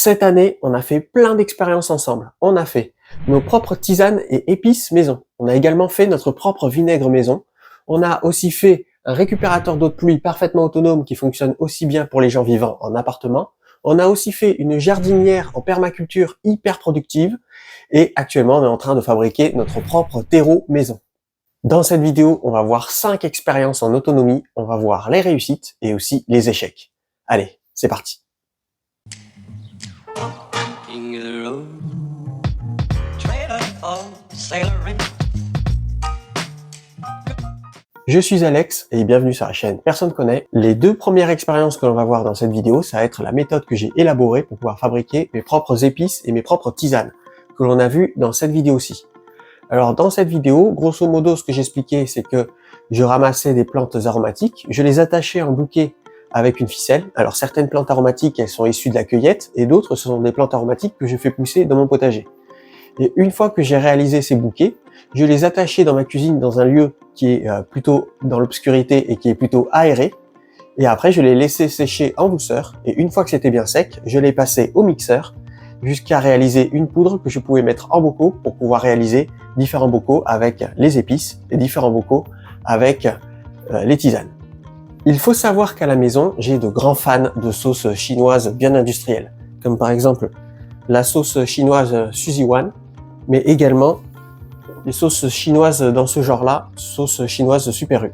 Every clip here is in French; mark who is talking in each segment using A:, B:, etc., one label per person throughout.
A: Cette année, on a fait plein d'expériences ensemble. On a fait nos propres tisanes et épices maison. On a également fait notre propre vinaigre maison. On a aussi fait un récupérateur d'eau de pluie parfaitement autonome qui fonctionne aussi bien pour les gens vivant en appartement. On a aussi fait une jardinière en permaculture hyper productive. Et actuellement, on est en train de fabriquer notre propre terreau maison. Dans cette vidéo, on va voir 5 expériences en autonomie. On va voir les réussites et aussi les échecs. Allez, c'est parti. Je suis Alex et bienvenue sur la chaîne Personne connaît. Les 2 premières expériences que l'on va voir dans cette vidéo, ça va être la méthode que j'ai élaborée pour pouvoir fabriquer mes propres épices et mes propres tisanes, que l'on a vu dans cette vidéo-ci. Alors dans cette vidéo, grosso modo, ce que j'expliquais, c'est que je ramassais des plantes aromatiques, je les attachais en bouquet avec une ficelle. Alors certaines plantes aromatiques, elles sont issues de la cueillette, et d'autres, ce sont des plantes aromatiques que je fais pousser dans mon potager. Et une fois que j'ai réalisé ces bouquets, je les attachais dans ma cuisine dans un lieu qui est plutôt dans l'obscurité et qui est plutôt aéré. Et après, je les laissais sécher en douceur. Et une fois que c'était bien sec, je les passais au mixeur jusqu'à réaliser une poudre que je pouvais mettre en bocaux pour pouvoir réaliser différents bocaux avec les épices et différents bocaux avec les tisanes. Il faut savoir qu'à la maison, j'ai de grands fans de sauces chinoises bien industrielles, comme par exemple la sauce chinoise Suzy Wan, mais également les sauces chinoises dans ce genre-là, sauce chinoise Super U.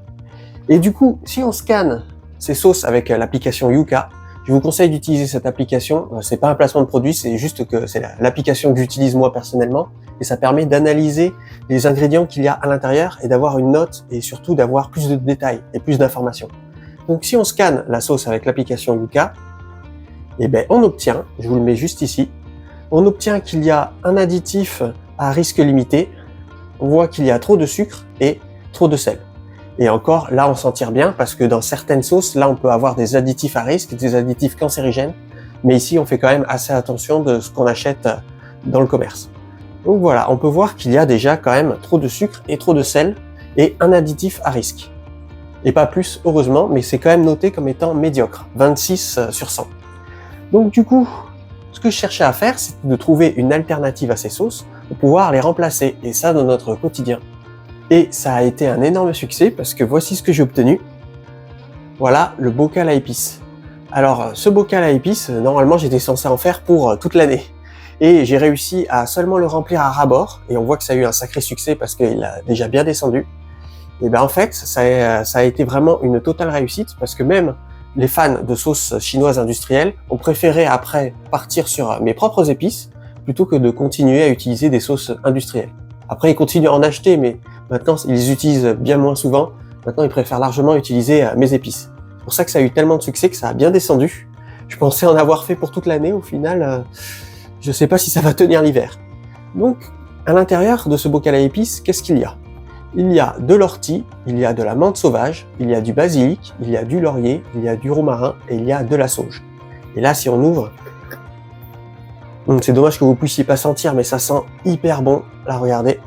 A: Et du coup, si on scanne ces sauces avec l'application Yuka, je vous conseille d'utiliser cette application. C'est pas un placement de produit, c'est juste que c'est l'application que j'utilise moi personnellement, et ça permet d'analyser les ingrédients qu'il y a à l'intérieur et d'avoir une note et surtout d'avoir plus de détails et plus d'informations. Donc si on scanne la sauce avec l'application Yuka, eh ben on obtient, je vous le mets juste ici, on obtient qu'il y a un additif à risque limité. On voit qu'il y a trop de sucre et trop de sel. Et encore, là, on s'en tire bien parce que dans certaines sauces, là, on peut avoir des additifs à risque, des additifs cancérigènes. Mais ici, on fait quand même assez attention de ce qu'on achète dans le commerce. Donc voilà, on peut voir qu'il y a déjà quand même trop de sucre et trop de sel et un additif à risque. Et pas plus, heureusement, mais c'est quand même noté comme étant médiocre, 26 sur 100. Donc du coup, ce que je cherchais à faire, c'est de trouver une alternative à ces sauces pour pouvoir les remplacer, et ça dans notre quotidien. Et ça a été un énorme succès parce que voici ce que j'ai obtenu. Voilà le bocal à épices. Alors ce bocal à épices, normalement j'étais censé en faire pour toute l'année. Et j'ai réussi à seulement le remplir à ras-bord, et on voit que ça a eu un sacré succès parce qu'il a déjà bien descendu. Et ben en fait, ça a été vraiment une totale réussite parce que même les fans de sauces chinoises industrielles ont préféré après partir sur mes propres épices plutôt que de continuer à utiliser des sauces industrielles. Après, ils continuent à en acheter, mais maintenant, ils les utilisent bien moins souvent. Maintenant, ils préfèrent largement utiliser mes épices. C'est pour ça que ça a eu tellement de succès que ça a bien descendu. Je pensais en avoir fait pour toute l'année. Au final, je sais pas si ça va tenir l'hiver. Donc, à l'intérieur de ce bocal à épices, qu'est-ce qu'il y a ? Il y a de l'ortie, il y a de la menthe sauvage, il y a du basilic, il y a du laurier, il y a du romarin et il y a de la sauge. Et là, si on ouvre, c'est dommage que vous puissiez pas sentir, mais ça sent hyper bon. Là, regardez,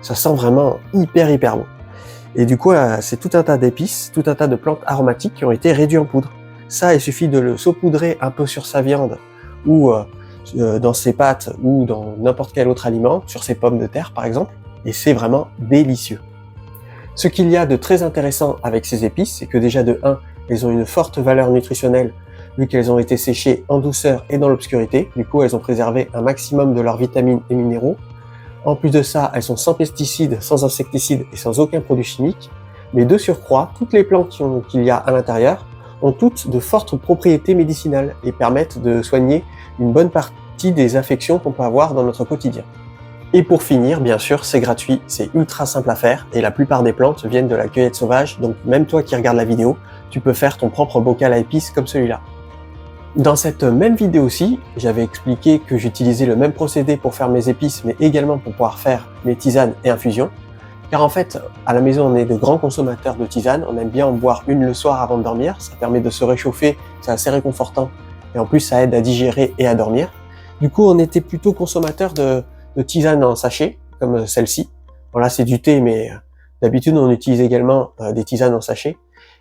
A: ça sent vraiment hyper bon. Et du coup, c'est tout un tas d'épices, tout un tas de plantes aromatiques qui ont été réduits en poudre. Ça, il suffit de le saupoudrer un peu sur sa viande ou dans ses pâtes ou dans n'importe quel autre aliment, sur ses pommes de terre par exemple, et c'est vraiment délicieux. Ce qu'il y a de très intéressant avec ces épices, c'est que déjà de 1, elles ont une forte valeur nutritionnelle vu qu'elles ont été séchées en douceur et dans l'obscurité. Du coup, elles ont préservé un maximum de leurs vitamines et minéraux. En plus de ça, elles sont sans pesticides, sans insecticides et sans aucun produit chimique. Mais de surcroît, toutes les plantes qu'il y a à l'intérieur ont toutes de fortes propriétés médicinales et permettent de soigner une bonne partie des affections qu'on peut avoir dans notre quotidien. Et pour finir, bien sûr, c'est gratuit, c'est ultra simple à faire et la plupart des plantes viennent de la cueillette sauvage, donc même toi qui regardes la vidéo, tu peux faire ton propre bocal à épices comme celui-là. Dans cette même vidéo-ci, j'avais expliqué que j'utilisais le même procédé pour faire mes épices, mais également pour pouvoir faire mes tisanes et infusions. Car en fait, à la maison, on est de grands consommateurs de tisanes, on aime bien en boire une le soir avant de dormir, ça permet de se réchauffer, c'est assez réconfortant, et en plus ça aide à digérer et à dormir. Du coup, on était plutôt consommateurs de tisanes en sachet, comme celle-ci. Bon là, c'est du thé, mais d'habitude, on utilise également des tisanes en sachet.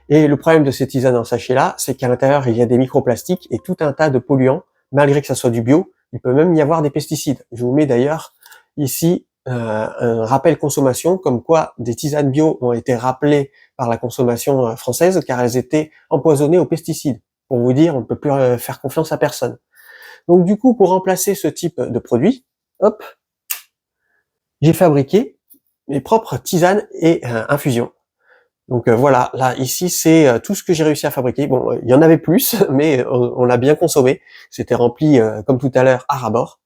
A: Et le problème de ces tisanes en sachet-là, c'est qu'à l'intérieur, il y a des microplastiques et tout un tas de polluants malgré que ça soit du bio, il peut même y avoir des pesticides. Je vous mets d'ailleurs ici un rappel consommation, comme quoi des tisanes bio ont été rappelées par la consommation française car elles étaient empoisonnées aux pesticides. Pour vous dire, on ne peut plus faire confiance à personne. Donc du coup, pour remplacer ce type de produit, hop, j'ai fabriqué mes propres tisanes et infusions. Donc voilà, là ici c'est tout ce que j'ai réussi à fabriquer. Bon, il y en avait plus, mais on l'a bien consommé. C'était rempli comme tout à l'heure à ras-bord.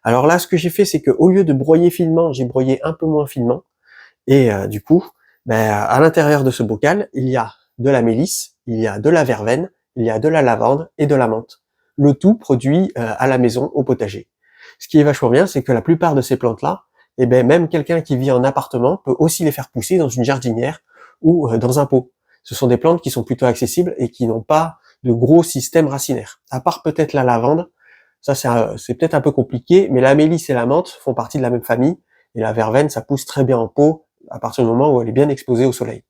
A: Alors là, ce que j'ai fait, c'est que au lieu de broyer finement, j'ai broyé un peu moins finement. Et du coup, à l'intérieur de ce bocal, il y a de la mélisse, il y a de la verveine, il y a de la lavande et de la menthe. Le tout produit à la maison, au potager. Ce qui est vachement bien, c'est que la plupart de ces plantes-là, même quelqu'un qui vit en appartement peut aussi les faire pousser dans une jardinière ou dans un pot. Ce sont des plantes qui sont plutôt accessibles et qui n'ont pas de gros système racinaire. À part peut-être la lavande, ça c'est peut-être un peu compliqué, mais la mélisse et la menthe font partie de la même famille, et la verveine, ça pousse très bien en pot à partir du moment où elle est bien exposée au soleil.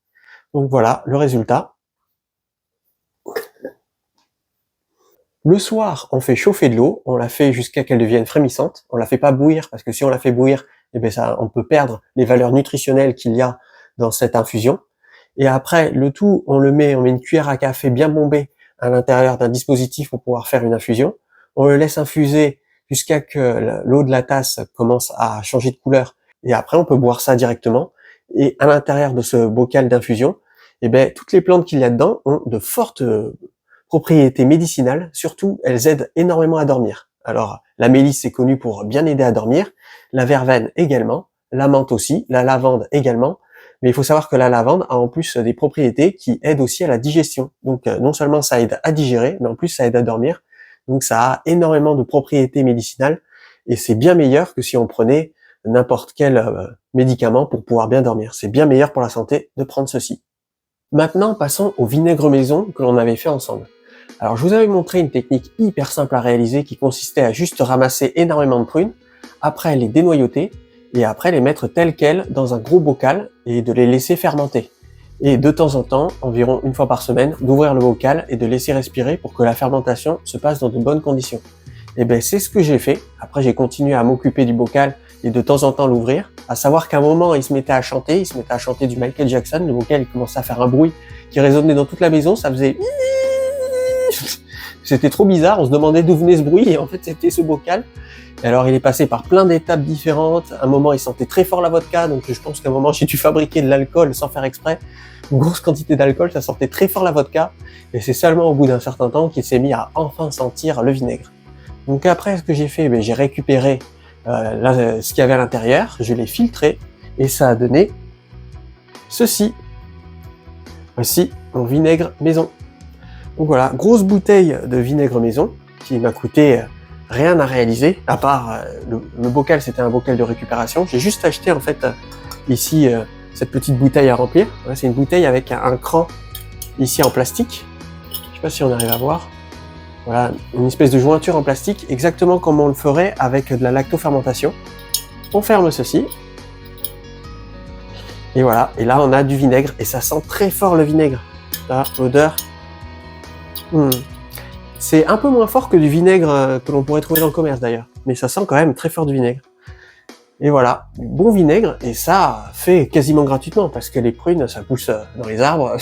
A: Donc voilà le résultat. Le soir, on fait chauffer de l'eau, on la fait jusqu'à qu'elle devienne frémissante. On la fait pas bouillir, parce que si on la fait bouillir, on peut perdre les valeurs nutritionnelles qu'il y a dans cette infusion. Et après, le tout, on met une cuillère à café bien bombée à l'intérieur d'un dispositif pour pouvoir faire une infusion. On le laisse infuser jusqu'à que l'eau de la tasse commence à changer de couleur. Et après, on peut boire ça directement. Et à l'intérieur de ce bocal d'infusion, toutes les plantes qu'il y a dedans ont de fortes propriétés médicinales. Surtout, elles aident énormément à dormir. Alors, la mélisse est connue pour bien aider à dormir. La verveine également. La menthe aussi. La lavande également. Mais il faut savoir que la lavande a en plus des propriétés qui aident aussi à la digestion. Donc non seulement ça aide à digérer, mais en plus ça aide à dormir. Donc ça a énormément de propriétés médicinales et c'est bien meilleur que si on prenait n'importe quel médicament pour pouvoir bien dormir. C'est bien meilleur pour la santé de prendre ceci. Maintenant, passons au vinaigre maison que l'on avait fait ensemble. Alors je vous avais montré une technique hyper simple à réaliser qui consistait à juste ramasser énormément de prunes, après les dénoyauter, et après les mettre telles quelles dans un gros bocal et de les laisser fermenter. Et de temps en temps, environ une fois par semaine, d'ouvrir le bocal et de laisser respirer pour que la fermentation se passe dans de bonnes conditions. Et c'est ce que j'ai fait. Après j'ai continué à m'occuper du bocal et de temps en temps l'ouvrir, à savoir qu'à un moment il se mettait à chanter du Michael Jackson, le bocal il commençait à faire un bruit qui résonnait dans toute la maison, ça faisait c'était trop bizarre, on se demandait d'où venait ce bruit et en fait c'était ce bocal. Et alors il est passé par plein d'étapes différentes. À un moment il sentait très fort la vodka, donc je pense qu'à un moment j'ai dû fabriquer de l'alcool sans faire exprès. Une grosse quantité d'alcool, ça sentait très fort la vodka. Et c'est seulement au bout d'un certain temps qu'il s'est mis à enfin sentir le vinaigre. Donc après ce que j'ai fait, j'ai récupéré ce qu'il y avait à l'intérieur, je l'ai filtré et ça a donné ceci. Voici mon vinaigre maison. Donc voilà, grosse bouteille de vinaigre maison qui m'a coûté rien à réaliser, à part le bocal, c'était un bocal de récupération. J'ai juste acheté en fait ici cette petite bouteille à remplir. Voilà, c'est une bouteille avec un cran ici en plastique. Je sais pas si on arrive à voir. Voilà, une espèce de jointure en plastique, exactement comme on le ferait avec de la lactofermentation. On ferme ceci. Et voilà, et là on a du vinaigre, et ça sent très fort le vinaigre. Là, l'odeur. C'est un peu moins fort que du vinaigre que l'on pourrait trouver dans le commerce d'ailleurs, mais ça sent quand même très fort du vinaigre. Et voilà, du bon vinaigre, et ça fait quasiment gratuitement, parce que les prunes, ça pousse dans les arbres.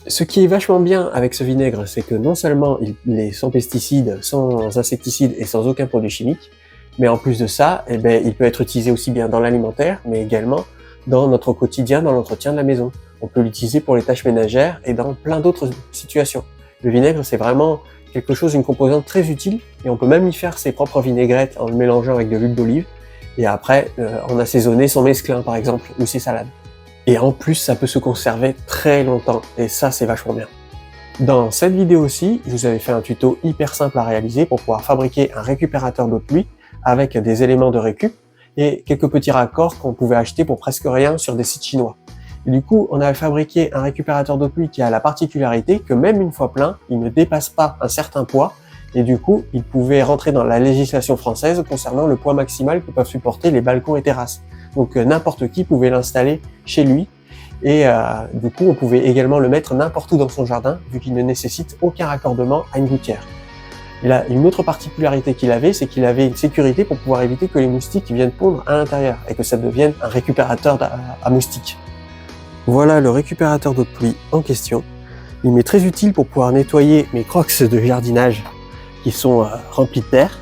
A: Ce qui est vachement bien avec ce vinaigre, c'est que non seulement il est sans pesticides, sans insecticides et sans aucun produit chimique, mais en plus de ça, il peut être utilisé aussi bien dans l'alimentaire, mais également dans notre quotidien, dans l'entretien de la maison. On peut l'utiliser pour les tâches ménagères et dans plein d'autres situations. Le vinaigre, c'est vraiment quelque chose, une composante très utile, et on peut même y faire ses propres vinaigrettes en le mélangeant avec de l'huile d'olive, et après en assaisonner son mesclin par exemple, ou ses salades. Et en plus, ça peut se conserver très longtemps, et ça c'est vachement bien. Dans cette vidéo aussi, je vous avais fait un tuto hyper simple à réaliser pour pouvoir fabriquer un récupérateur d'eau de pluie avec des éléments de récup, et quelques petits raccords qu'on pouvait acheter pour presque rien sur des sites chinois. Et du coup, on a fabriqué un récupérateur d'eau de pluie qui a la particularité que même une fois plein, il ne dépasse pas un certain poids, et du coup, il pouvait rentrer dans la législation française concernant le poids maximal que peuvent supporter les balcons et terrasses. Donc n'importe qui pouvait l'installer chez lui, et du coup, on pouvait également le mettre n'importe où dans son jardin, vu qu'il ne nécessite aucun raccordement à une gouttière. Il a une autre particularité qu'il avait, c'est qu'il avait une sécurité pour pouvoir éviter que les moustiques viennent pondre à l'intérieur et que ça devienne un récupérateur à moustiques. Voilà le récupérateur d'eau de pluie en question. Il m'est très utile pour pouvoir nettoyer mes crocs de jardinage qui sont remplis de terre.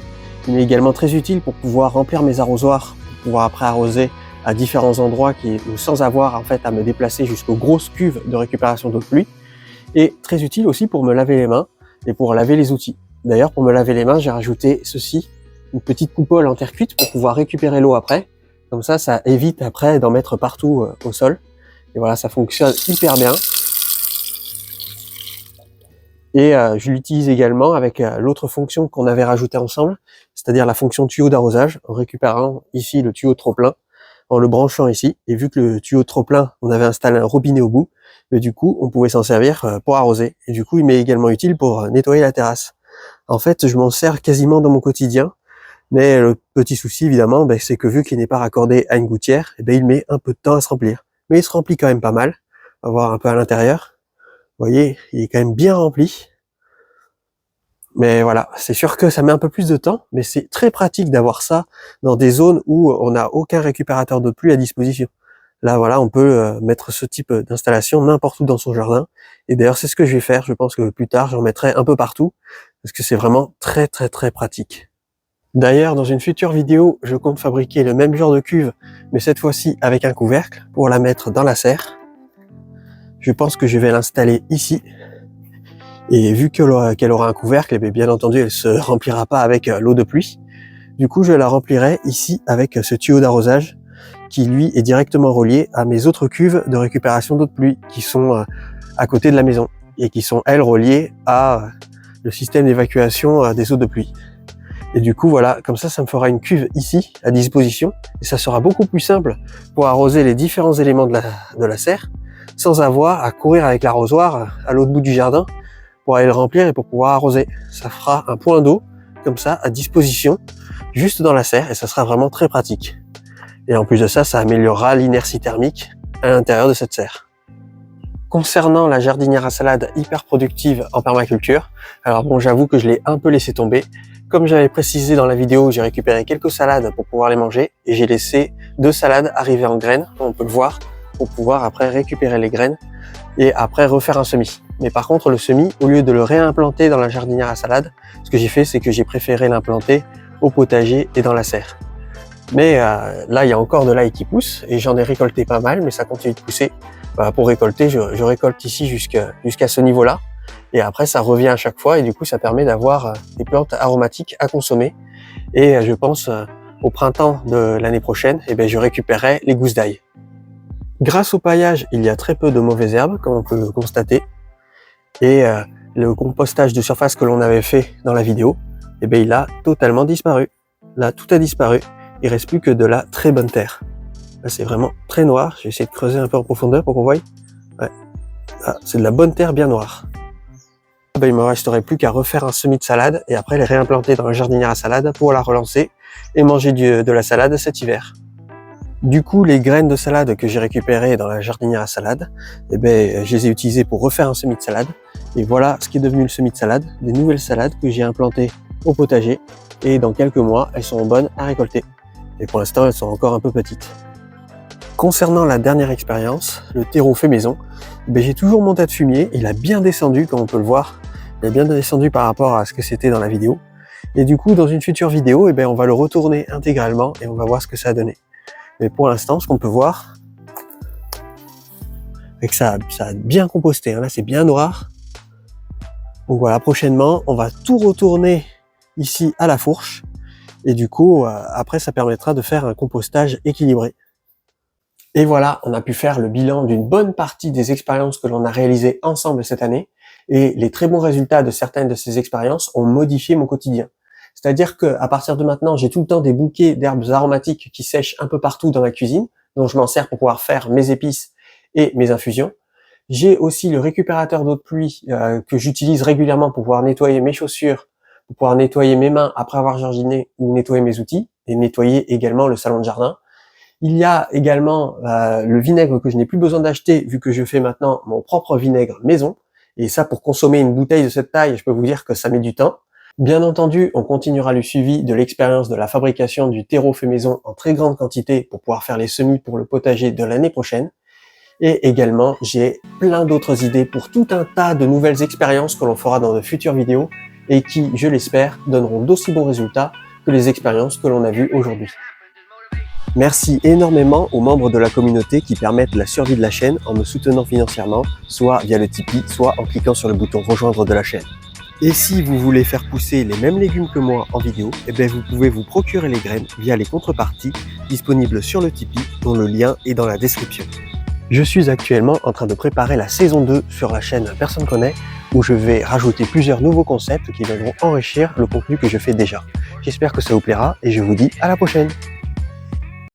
A: Il m'est également très utile pour pouvoir remplir mes arrosoirs, pour pouvoir après arroser à différents endroits sans avoir en fait à me déplacer jusqu'aux grosses cuves de récupération d'eau de pluie. Et très utile aussi pour me laver les mains et pour laver les outils. D'ailleurs, pour me laver les mains, j'ai rajouté ceci, une petite coupole en terre cuite pour pouvoir récupérer l'eau après. Comme ça évite après d'en mettre partout au sol. Et voilà, ça fonctionne hyper bien. Et je l'utilise également avec l'autre fonction qu'on avait rajoutée ensemble, c'est-à-dire la fonction tuyau d'arrosage, en récupérant ici le tuyau trop plein, en le branchant ici. Et vu que le tuyau trop plein, on avait installé un robinet au bout, mais du coup, on pouvait s'en servir pour arroser. Et du coup, il m'est également utile pour nettoyer la terrasse. En fait, je m'en sers quasiment dans mon quotidien, mais le petit souci, évidemment, c'est que vu qu'il n'est pas raccordé à une gouttière, il met un peu de temps à se remplir. Mais il se remplit quand même pas mal. On va voir un peu à l'intérieur. Vous voyez, il est quand même bien rempli. Mais voilà, c'est sûr que ça met un peu plus de temps, mais c'est très pratique d'avoir ça dans des zones où on n'a aucun récupérateur d'eau de pluie à disposition. Là, voilà, on peut mettre ce type d'installation n'importe où dans son jardin. Et d'ailleurs, c'est ce que je vais faire. Je pense que plus tard, j'en mettrai un peu partout, parce que c'est vraiment très très très pratique. D'ailleurs, dans une future vidéo, je compte fabriquer le même genre de cuve, mais cette fois-ci avec un couvercle, pour la mettre dans la serre. Je pense que je vais l'installer ici. Et vu qu'elle aura un couvercle, bien entendu, elle se remplira pas avec l'eau de pluie. Du coup, je la remplirai ici avec ce tuyau d'arrosage qui, lui, est directement relié à mes autres cuves de récupération d'eau de pluie qui sont à côté de la maison et qui sont, elles, reliées à le système d'évacuation des eaux de pluie. Et du coup, voilà, comme ça me fera une cuve ici à disposition et ça sera beaucoup plus simple pour arroser les différents éléments de la serre sans avoir à courir avec l'arrosoir à l'autre bout du jardin pour aller le remplir et pour pouvoir arroser. Ça fera un point d'eau comme ça à disposition juste dans la serre et ça sera vraiment très pratique. Et en plus de ça, ça améliorera l'inertie thermique à l'intérieur de cette serre. Concernant la jardinière à salade hyper productive en permaculture, alors bon, j'avoue que je l'ai un peu laissé tomber. Comme j'avais précisé dans la vidéo, j'ai récupéré quelques salades pour pouvoir les manger et j'ai laissé 2 salades arriver en graines, comme on peut le voir, pour pouvoir après récupérer les graines et après refaire un semis. Mais par contre, le semis, au lieu de le réimplanter dans la jardinière à salade, ce que j'ai fait, c'est que j'ai préféré l'implanter au potager et dans la serre. Mais là, il y a encore de l'ail qui pousse et j'en ai récolté pas mal, mais ça continue de pousser. Pour récolter, je récolte ici jusqu'à ce niveau-là. Et après, ça revient à chaque fois et du coup, ça permet d'avoir des plantes aromatiques à consommer. Et je pense au printemps de l'année prochaine, je récupérerai les gousses d'ail. Grâce au paillage, il y a très peu de mauvaises herbes, comme on peut le constater. Et le compostage de surface que l'on avait fait dans la vidéo, il a totalement disparu. Là, tout a disparu. Il reste plus que de la très bonne terre. Là, c'est vraiment très noir. Je vais essayer de creuser un peu en profondeur pour qu'on voie. Ouais. Ah, c'est de la bonne terre bien noire. Il me resterait plus qu'à refaire un semis de salade et après les réimplanter dans la jardinière à salade pour la relancer et manger de la salade cet hiver. Du coup, les graines de salade que j'ai récupérées dans la jardinière à salade, je les ai utilisées pour refaire un semis de salade. Et voilà ce qui est devenu le semis de salade, des nouvelles salades que j'ai implantées au potager. Et dans quelques mois, elles seront bonnes à récolter. Et pour l'instant, elles sont encore un peu petites. Concernant la dernière expérience, le terreau fait maison, j'ai toujours mon tas de fumier. Il a bien descendu, comme on peut le voir. Il a bien descendu par rapport à ce que c'était dans la vidéo. Et du coup, dans une future vidéo, on va le retourner intégralement et on va voir ce que ça a donné. Mais pour l'instant, ce qu'on peut voir, c'est que ça a bien composté. Là, c'est bien noir. Donc voilà, prochainement, on va tout retourner ici à la fourche. Et du coup, après, ça permettra de faire un compostage équilibré. Et voilà, on a pu faire le bilan d'une bonne partie des expériences que l'on a réalisées ensemble cette année. Et les très bons résultats de certaines de ces expériences ont modifié mon quotidien. C'est-à-dire qu'à partir de maintenant, j'ai tout le temps des bouquets d'herbes aromatiques qui sèchent un peu partout dans ma cuisine, dont je m'en sers pour pouvoir faire mes épices et mes infusions. J'ai aussi le récupérateur d'eau de pluie que j'utilise régulièrement pour pouvoir nettoyer mes chaussures, pour pouvoir nettoyer mes mains après avoir jardiné ou nettoyer mes outils, et nettoyer également le salon de jardin. Il y a également le vinaigre que je n'ai plus besoin d'acheter vu que je fais maintenant mon propre vinaigre maison. Et ça, pour consommer une bouteille de cette taille, je peux vous dire que ça met du temps. Bien entendu, on continuera le suivi de l'expérience de la fabrication du terreau fait maison en très grande quantité pour pouvoir faire les semis pour le potager de l'année prochaine. Et également, j'ai plein d'autres idées pour tout un tas de nouvelles expériences que l'on fera dans de futures vidéos et qui, je l'espère, donneront d'aussi bons résultats que les expériences que l'on a vues aujourd'hui. Merci énormément aux membres de la communauté qui permettent la survie de la chaîne en me soutenant financièrement, soit via le Tipeee, soit en cliquant sur le bouton rejoindre de la chaîne. Et si vous voulez faire pousser les mêmes légumes que moi en vidéo, vous pouvez vous procurer les graines via les contreparties disponibles sur le Tipeee, dont le lien est dans la description. Je suis actuellement en train de préparer la saison 2 sur la chaîne Personne Connaît, où je vais rajouter plusieurs nouveaux concepts qui viendront enrichir le contenu que je fais déjà. J'espère que ça vous plaira et je vous dis à la prochaine.